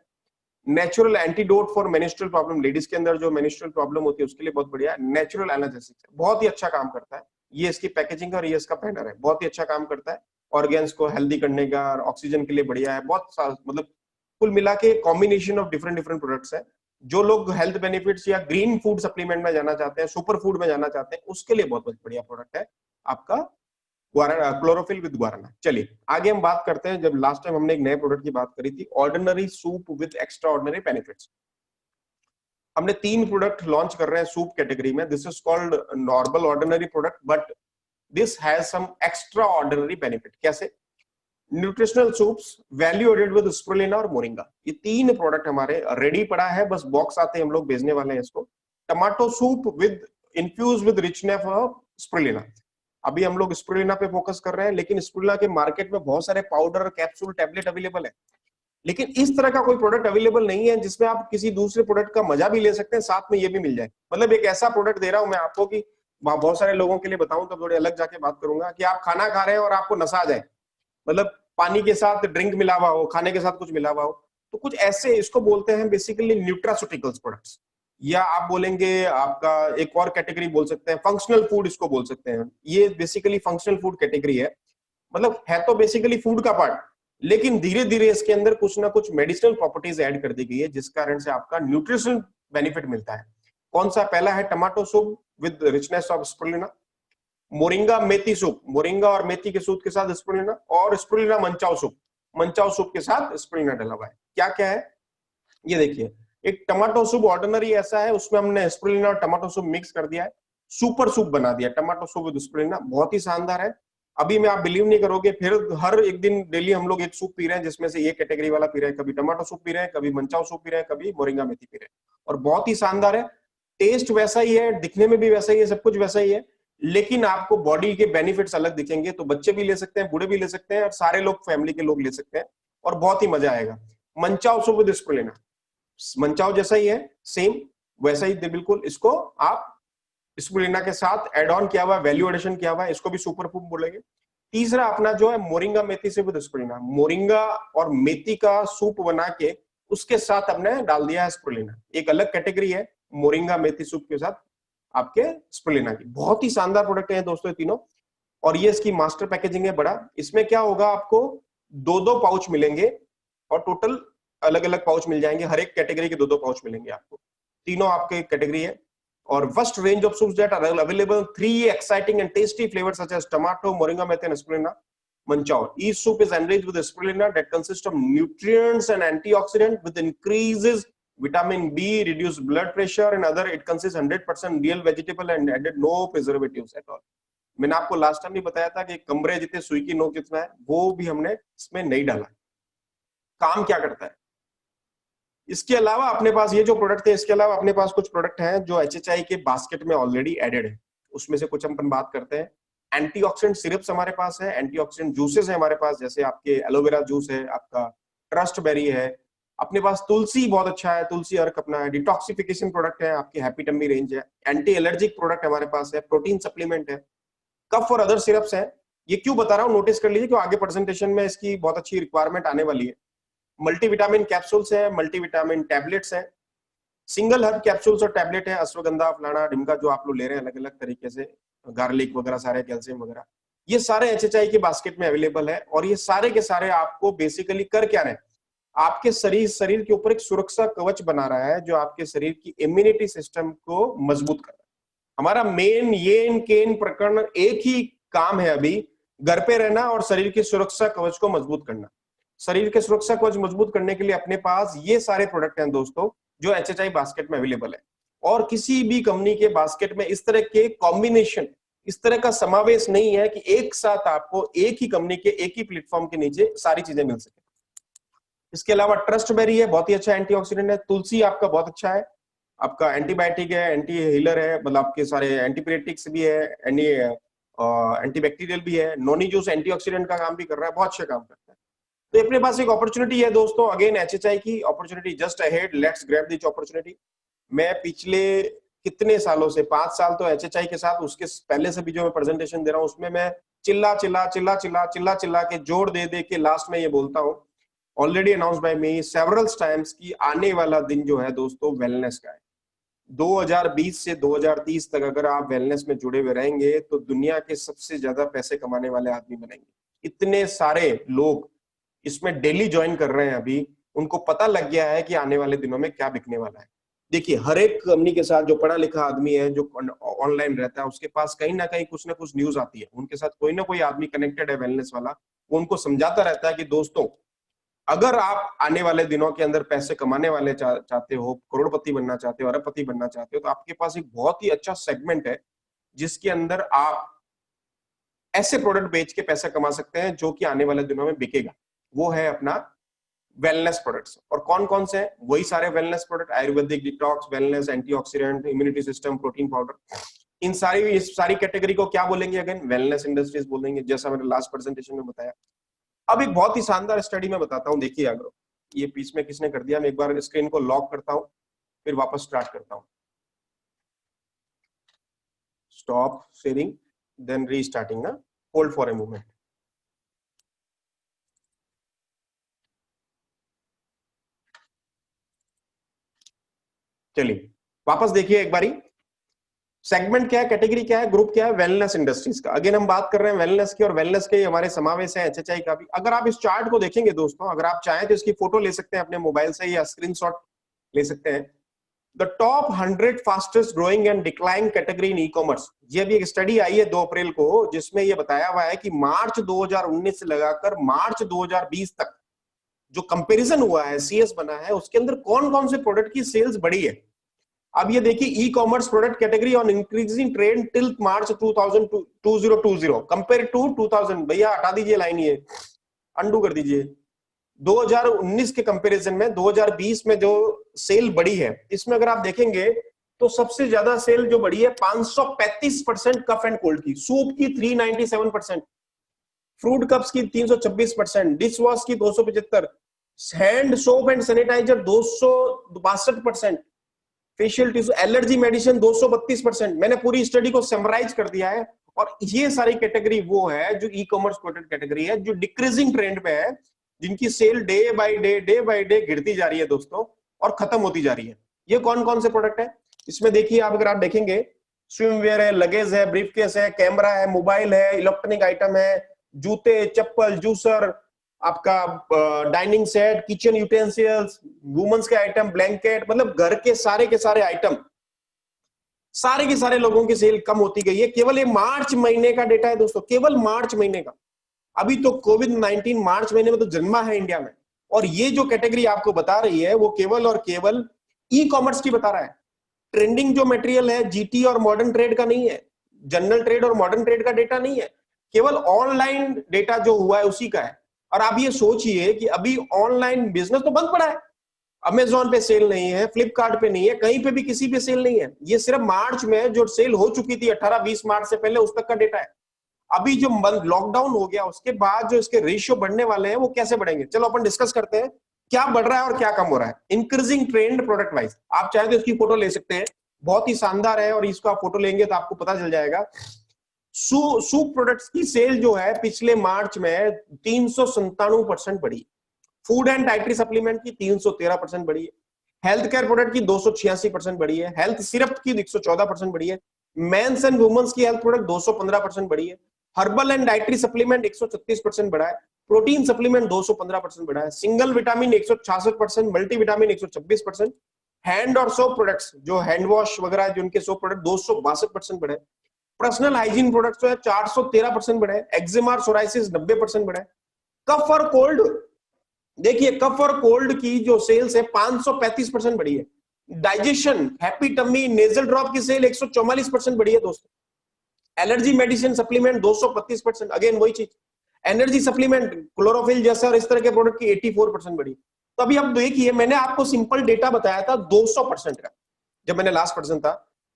natural antidote for menstrual problem, ladies के अंदर जो मेनिस्ट्रुअल प्रॉब्लम होती है उसके लिए बहुत बढ़िया है। नेचुरल एनाल्जेसिक बहुत ही अच्छा काम करता है। ये इसकी पैकेजिंग और ये इसका बैनर है, बहुत ही अच्छा काम करता है। ऑर्गेन्स को हेल्दी करने का, ऑक्सीजन के लिए बढ़िया है। बहुत मतलब कुल मिला के combination of different different products है। जो लोग हेल्थ बेनिफिट्स या ग्रीन फूड सप्लीमेंट में जाना चाहते हैं, सुपर फूड में जाना चाहते हैं, उसके लिए बहुत बढ़िया प्रोडक्ट है आपका क्लोरोफिल विद गुआराना। चलिए आगे हम बात करते हैं। जब लास्ट टाइम हमने एक नए प्रोडक्ट की बात करी थी, ordinary soup with extra ordinary benefits. हमने 3 प्रोडक्ट लॉन्च कर रहे हैं सूप कैटेगरी में। This is called normal ordinary product, but this has some extra ordinary benefit. कैसे? Nutritional soups value added with spirulina और मोरिंगा, ये 3 प्रोडक्ट हमारे ready पड़ा है, बस बॉक्स आते हैं हम लोग भेजने वाले हैं इसको। Tomato soup with infuse with richness of spirulina. अभी हम लोग स्प्रुलिना पे फोकस कर रहे हैं, लेकिन स्प्रुलिना के मार्केट में बहुत सारे पाउडर, कैप्सूल, टैबलेट अवेलेबल है, लेकिन इस तरह का कोई प्रोडक्ट अवेलेबल नहीं है जिसमें आप किसी दूसरे प्रोडक्ट का मजा भी ले सकते हैं, साथ में ये भी मिल जाए। मतलब एक ऐसा प्रोडक्ट दे रहा हूं मैं आपको कि बहुत सारे लोगों के लिए बताऊं तो थोड़ी अलग जाके बात करूंगा कि आप खाना खा रहे हैं और आपको नशा आ जाए, मतलब पानी के साथ ड्रिंक मिला हुआ हो, खाने के साथ कुछ मिला हुआ हो, तो कुछ ऐसे इसको बोलते हैं बेसिकली न्यूट्रास्यूटिकल्स प्रोडक्ट्स, या आप बोलेंगे आपका एक और कैटेगरी बोल सकते हैं फंक्शनल फूड, इसको बोल सकते हैं। ये बेसिकली फंक्शनल फूड कैटेगरी है, मतलब है तो बेसिकली फूड का पार्ट, लेकिन धीरे धीरे इसके अंदर कुछ ना कुछ मेडिसिनल प्रॉपर्टीज ऐड कर दी गई है, जिस कारण से आपका न्यूट्रिशनल बेनिफिट मिलता है। कौन सा? पहला है tomato soup with richness of spirulina, moringa methi soup, moringa और मेथी के सूप के साथ स्प्रुलिना, और स्प्रुलिना मंचाओ सूप, मंचाओ सूप के साथ स्प्रुलिना डला हुआ है। क्या क्या है ये देखिए। एक टमाटो सूप ऑर्डिनरी ऐसा है, उसमें हमने स्प्रुलिना और टमाटो सूप मिक्स कर दिया है, सुपर सूप बना दिया, टमाटो सूप विद स्प्रुलिना, बहुत ही शानदार है। अभी मैं आप बिलीव नहीं करोगे, फिर हर एक दिन डेली हम लोग एक सूप पी रहे हैं, जिसमें से ये कैटेगरी वाला पी रहे हैं, कभी टमाटो सूप पी रहे हैं, कभी मंचाओ सूप पी रहे हैं, कभी मोरिंगा मेथी पी रहे हैं, और बहुत ही शानदार है। टेस्ट वैसा ही है, दिखने में भी वैसा ही है, सब कुछ वैसा ही है, लेकिन आपको बॉडी के बेनिफिट्स अलग दिखेंगे। तो बच्चे भी ले सकते हैं, बूढ़े भी ले सकते हैं, और सारे लोग फैमिली के लोग ले सकते हैं, और बहुत ही मजा आएगा। मंचाओ सूप विद स्प्रुलिना, मंचाओ जैसा ही है, सेम वैसा ही बिल्कुल। इसको आप स्प्रुलिना के साथ एड ऑन किया हुआ, वैल्यू एडिशन किया हुआ है, इसको भी सुपर फूड बोलेंगे। तीसरा अपना जो है मोरिंगा मेथी से विद स्प्रुलिना, मोरिंगा और मेथी का सूप बना के उसके साथ हमने डाल दिया है स्प्रुलिना, एक अलग कैटेगरी है मोरिंगा मेथी सूप के साथ आपके स्प्रुलिना की। बहुत ही शानदार प्रोडक्ट है दोस्तों ये तीनों, और ये इसकी मास्टर पैकेजिंग है बड़ा। इसमें क्या होगा, आपको 2-2 पाउच मिलेंगे, और टोटल अलग अलग पाउच मिल जाएंगे, हर एक कैटेगरी के 2-2 पाउच मिलेंगे आपको, तीनों आपके कैटेगरी है। और vast range of soups that are available, 3 exciting and tasty flavors such as tomato, moringa, methi and spirulina. Manchao. Each soup is enriched with spirulina that consists of nutrients and antioxidant with increases vitamin B, reduce blood pressure and other. It consists 100% real vegetable and added no preservatives at all. मैंने आपको last time भी बताया था कि कमरे जितने सुई की नोक जितना है, वो भी हमने इसमें नहीं डाला। काम क्या करता है? इसके अलावा अपने पास ये जो प्रोडक्ट है, इसके अलावा अपने पास कुछ प्रोडक्ट हैं जो HHI के बास्केट में ऑलरेडी एडेड है, उसमें से कुछ हम बात करते हैं। एंटीऑक्सीडेंट सिरप्स हमारे पास है, एंटीऑक्सीडेंट जूसेस है हमारे पास, जैसे आपके एलोवेरा जूस है, आपका ट्रस्ट बेरी है, अपने पास तुलसी बहुत अच्छा है, तुलसी अर्क अपना है, डिटॉक्सिफिकेशन प्रोडक्ट है, आपकी हैप्पी टम्मी रेंज है, एंटी एलर्जिक प्रोडक्ट हमारे पास है, प्रोटीन सप्लीमेंट है, कफ और अदर सिरप्स है। ये क्यों बता रहा हूँ, नोटिस कर लीजिए, क्योंकि आगे प्रेजेंटेशन में इसकी बहुत अच्छी रिक्वायरमेंट आने वाली है। मल्टीविटामिन कैप्सूल्स है, मल्टीविटामिन टैबलेट्स है, सिंगल हर्ब कैप्सूल्स और टैबलेट है, अश्वगंधा, फलाना ढिमका जो आप लोग ले रहे हैं अलग अलग तरीके से, गार्लिक वगैरह सारे, कैल्शियम वगैरह, ये सारे HHI के बास्केट में अवेलेबल है। और ये सारे के सारे आपको बेसिकली कर क्या रहे हैं, आपके शरीर के ऊपर एक सुरक्षा कवच बना रहा है, जो आपके शरीर की इम्यूनिटी सिस्टम को मजबूत कर रहा है। हमारा मेन येन केन प्रकरण एक ही काम है अभी, घर पे रहना और शरीर की सुरक्षा कवच को मजबूत करना। शरीर के सुरक्षा कवच मजबूत करने के लिए अपने पास ये सारे प्रोडक्ट हैं दोस्तों, जो HHI बास्केट में अवेलेबल है। और किसी भी कंपनी के बास्केट में इस तरह के कॉम्बिनेशन, इस तरह का समावेश नहीं है कि एक साथ आपको एक ही कंपनी के एक ही प्लेटफॉर्म के नीचे सारी चीजें मिल सके। इसके अलावा ट्रस्ट बेरी है, बहुत ही अच्छा एंटीऑक्सीडेंट है, तुलसी आपका बहुत अच्छा है, आपका एंटीबायोटिक है, एंटी हीलर है, मतलब आपके सारे एंटीपिरेटिक्स भी है, एंटीबैक्टीरियल भी है, नोनी जूस एंटीऑक्सीडेंट का काम भी कर रहा है, बहुत अच्छा काम करता है। तो अपने पास एक अपॉर्चुनिटी है दोस्तों, अगेन HHI की opportunity just ahead, let's grab this opportunity. मैं पिछले कितने सालों से, 5 साल तो HHI के साथ, उसके पहले से भी जो मैं प्रेजेंटेशन दे रहा हूं उसमें मैं चिल्ला चिल्ला के जोड़ दे के लास्ट में ये बोलता हूं ऑलरेडी अनाउंस बाय मी सेवरल टाइम्स की आने वाला दिन जो है दोस्तों वेलनेस का है। 2020 से 2030 तक अगर आप वेलनेस में जुड़े हुए रहेंगे तो दुनिया के सबसे ज्यादा पैसे कमाने वाले आदमी बनेंगे। इतने सारे लोग इसमें डेली ज्वाइन कर रहे हैं, अभी उनको पता लग गया है कि आने वाले दिनों में क्या बिकने वाला है। देखिए हर एक कंपनी के साथ जो पढ़ा लिखा आदमी है, जो ऑनलाइन रहता है, उसके पास कहीं ना कहीं कुछ ना कुछ न्यूज आती है, उनके साथ कोई ना कोई आदमी कनेक्टेड है वेलनेस वाला, वो उनको समझाता रहता है कि दोस्तों अगर आप आने वाले दिनों के अंदर पैसे कमाने वाले चाहते हो, करोड़पति बनना चाहते हो, अरबपति बनना चाहते हो, तो आपके पास एक बहुत ही अच्छा सेगमेंट है जिसके अंदर आप ऐसे प्रोडक्ट बेच के पैसा कमा सकते हैं जो कि आने वाले दिनों में बिकेगा। वो है अपना वेलनेस प्रोडक्ट्स। और कौन कौन से हैं? वही सारे wellness product, Ayurvedic, detox, wellness, antioxidant, immunity system, protein powder, इस सारी कैटेगरी को क्या बोलेंगे? अगेन वेलनेस इंडस्ट्रीज बोलेंगे, जैसा मैंने लास्ट प्रेजेंटेशन में बताया। अब एक बहुत ही शानदार स्टडी में बताता हूं, देखिए अगर ये पीस में किसने कर दिया, मैं एक बार स्क्रीन को लॉक करता हूं फिर वापस स्टार्ट करता हूं। स्टॉप शेयरिंग देन रीस्टार्टिंग ना, होल्ड फॉर ए मोमेंट। चलिए वापस देखिए एक बारी, सेगमेंट क्या है, कैटेगरी क्या है, ग्रुप क्या है? वेलनेस इंडस्ट्रीज का। अगेन हम बात कर रहे हैं वेलनेस की, और वेलनेस के हमारे समावेश है एचएचआई का भी। अगर आप इस चार्ट को देखेंगे दोस्तों, अगर आप चाहें तो इसकी फोटो ले सकते हैं अपने मोबाइल से या स्क्रीनशॉट ले सकते हैं। The top 100 fastest growing and decline category in e commerce, ये भी एक स्टडी आई है 2 अप्रैल को, जिसमें ये बताया हुआ है कि मार्च 2019 से लगाकर मार्च 2020 तक जो कंपैरिजन हुआ है, सीएस बना है, उसके अंदर कौन कौन से प्रोडक्ट की सेल्स बढ़ी है। अब ये देखिए, e commerce product category on increasing trend till March 2020 compare to 2000। भैया हटा दीजिए लाइन, ये अंडू कर ददीजिए। 2019 के कंपैरिजन में 2020 में जो सेल बढ़ी है, इसमें अगर आप देखेंगे तो सबसे ज्यादा सेल जो बढ़ी है 535% कफ एंड कोल्ड की, सूप की 397%, फ्रूट कप्स की 326%, डिश वॉश की 275%, hand soap and sanitizer 262%, facial tissue, allergy medicine 232%। मैंने पूरी स्टडी को समराइज कर दिया है। और ये सारी कैटेगरी वो है जो ई कॉमर्स प्रोडक्ट कैटेगरी है, जो डिक्रीजिंग ट्रेंड पे है, जिनकी सेल डे बाय डे गिरती जा रही है दोस्तों, और खत्म होती जा रही है। ये कौन कौन से प्रोडक्ट है इसमें देखिए आप, अगर आप देखेंगे स्विमवेयर है, लगेज है, ब्रीफकेस है, कैमरा है, मोबाइल है, इलेक्ट्रॉनिक आइटम है, जूते, चप्पल, जूसर, आपका dining set, kitchen utensils, women's के आइटम, ब्लैंकेट, मतलब घर के सारे आइटम, सारे के सारे लोगों की सेल कम होती गई है। केवल ये मार्च महीने का डेटा है दोस्तों, केवल मार्च महीने का। अभी तो कोविड-19 मार्च महीने में तो जन्मा है इंडिया में, और ये जो कैटेगरी आपको बता रही है वो केवल और केवल ई कॉमर्स की बता रहा है। ट्रेंडिंग जो मटेरियल है जीटी और मॉडर्न ट्रेड का नहीं है, जनरल ट्रेड और मॉडर्न ट्रेड का डेटा नहीं है, केवल ऑनलाइन डेटा जो हुआ है उसी का है। और आप ये सोचिए कि अभी ऑनलाइन बिजनेस तो बंद पड़ा है, अमेजोन पे सेल नहीं है, फ्लिपकार्ट पे नहीं है, कहीं पे भी किसी पे सेल नहीं है। ये सिर्फ मार्च में जो सेल हो चुकी थी 18-20 मार्च से पहले, उस तक का डेटा है। अभी जो लॉकडाउन हो गया उसके बाद जो इसके रेशियो बढ़ने वाले हैं वो कैसे बढ़ेंगे, चलो अपन डिस्कस करते हैं क्या बढ़ रहा है और क्या कम हो रहा है। इंक्रीजिंग ट्रेंड प्रोडक्ट वाइज, आप चाहे तो इसकी फोटो ले सकते हैं, बहुत ही शानदार है, और इसको आप फोटो लेंगे तो आपको पता चल जाएगा। सूप प्रोडक्ट्स की सेल जो है पिछले मार्च में 397% बढ़ी, फूड एंड डाइटरी सप्लीमेंट की 313% बढ़ी है, हेल्थ केयर प्रोडक्ट की 286% बढ़ी है, हेल्थ सिरप की 114% बढ़ी है, मेंस एंड वुमेन्स की हेल्थ प्रोडक्ट 215% बढ़ी है, हर्बल एंड डाइटरी सप्लीमेंट 136% बढ़ा है, प्रोटीन सप्लीमेंट 215% बढ़ा है, सिंगल विटामिन 166%, मल्टीविटामिन 126%, हैंड और सोप प्रोडक्ट्स जो हैंड वॉश वगैरह जो उनके सोप प्रोडक्ट 262% बढ़े, पर्सनल हाइजीन प्रोडक्ट्स जो है 413% बढ़े, एक्जिमा और सोराइसिस 90% बढ़े, कफ और कोल्ड, देखिए कफ और कोल्ड की जो सेल्स है 535% बढ़ी है, digestion, happy tummy, nasal drop की सेल 144% बढ़ी है दोस्तों, एलर्जी मेडिसिन सप्लीमेंट 232%, अगेन वही चीज, एनर्जी सप्लीमेंट, क्लोरोफिल जैसे और इस तरह के प्रोडक्ट की 84% बढ़ी। तो अभी आप देखिए, मैंने आपको सिंपल डेटा बताया था 200% का, जब मैंने लास्ट पर्सन था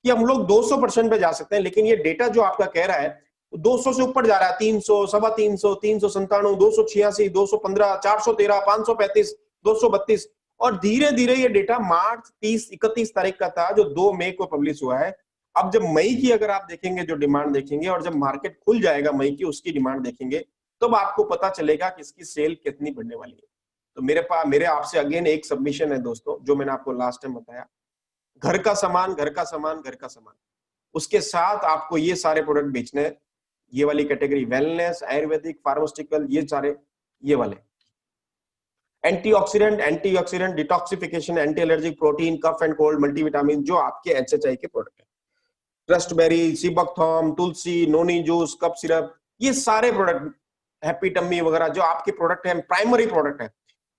कि हम लोग 200% पे जा सकते हैं, लेकिन ये डेटा जो आपका कह रहा है 200 से ऊपर जा रहा है, 300, 350, 397, 286, 215, 413, 535, 232, और धीरे धीरे ये डेटा मार्च 31 तारीख का था जो 2 मई को पब्लिश हुआ है। अब जब मई की अगर आप देखेंगे, जो डिमांड देखेंगे, और जब मार्केट खुल जाएगा मई की उसकी डिमांड देखेंगे, तब आपको पता चलेगा कि इसकी सेल कितनी बढ़ने वाली है। तो मेरे आपसे अगेन एक सबमिशन है दोस्तों, जो मैंने आपको लास्ट टाइम बताया, घर का सामान, घर का सामान, घर का सामान, उसके साथ आपको ये सारे प्रोडक्ट बेचने हैं। ये वाली कैटेगरी वेलनेस, आयुर्वेदिक, फार्मास्यूटिकल, ये सारे, ये वाले antioxidant, detoxification, anti allergic, protein, cough and cold, multivitamin, जो आपके एचएचआई के प्रोडक्ट है। Trustberry, sea buckthorn, tulsi, noni juice, cough syrup, ये सारे प्रोडक्ट, हैप्पी टम्मी वगैरह जो आपके प्रोडक्ट है, प्राइमरी प्रोडक्ट है,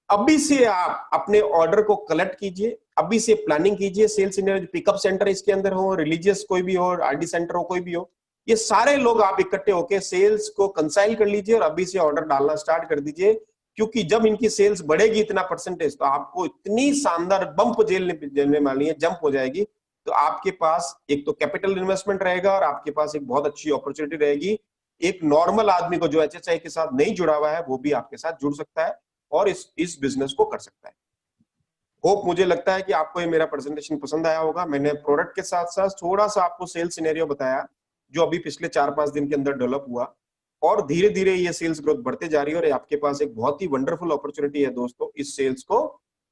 अभी से आप अपने ऑर्डर को कलेक्ट कीजिए, अभी से प्लानिंग कीजिए। सेल्स इंडिया पिकअप सेंटर इसके अंदर हो, रिलीजियस कोई भी हो, आरडी सेंटर हो, कोई भी हो, ये सारे लोग आप इकट्ठे होकर सेल्स को कंसाइल कर लीजिए और अभी से ऑर्डर डालना स्टार्ट कर दीजिए, क्योंकि जब इनकी सेल्स बढ़ेगी इतना परसेंटेज, तो आपको इतनी शानदार बम्प झेलने वाली है, जंप हो जाएगी। तो आपके पास एक तो कैपिटल इन्वेस्टमेंट रहेगा और आपके पास एक बहुत अच्छी अपॉर्चुनिटी रहेगी। एक नॉर्मल आदमी को जो एचएचआई के साथ नहीं जुड़ा हुआ है, वो भी आपके साथ जुड़ सकता है और इस बिजनेस को कर सकता है। होप, मुझे लगता है कि आपको ये मेरा प्रेजेंटेशन पसंद आया होगा। मैंने प्रोडक्ट के साथ साथ थोड़ा सा आपको सेल्स सिनेरियो बताया, जो अभी पिछले 4-5 दिन के अंदर डेवलप हुआ, और धीरे धीरे ये सेल्स ग्रोथ बढ़ते जा रही है और आपके पास एक बहुत ही वंडरफुल अपॉर्चुनिटी है दोस्तों, इस सेल्स को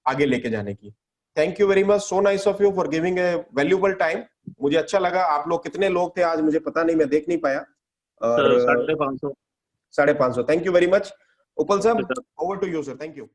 आगे लेके जाने की। Thank you very much, so nice of you for giving a valuable time. मुझे अच्छा लगा। आप लोग कितने लोग थे आज मुझे पता नहीं, मैं देख नहीं पाया। और 550। 550। Thank you very much. Uppal साहब, over to you sir. Thank you.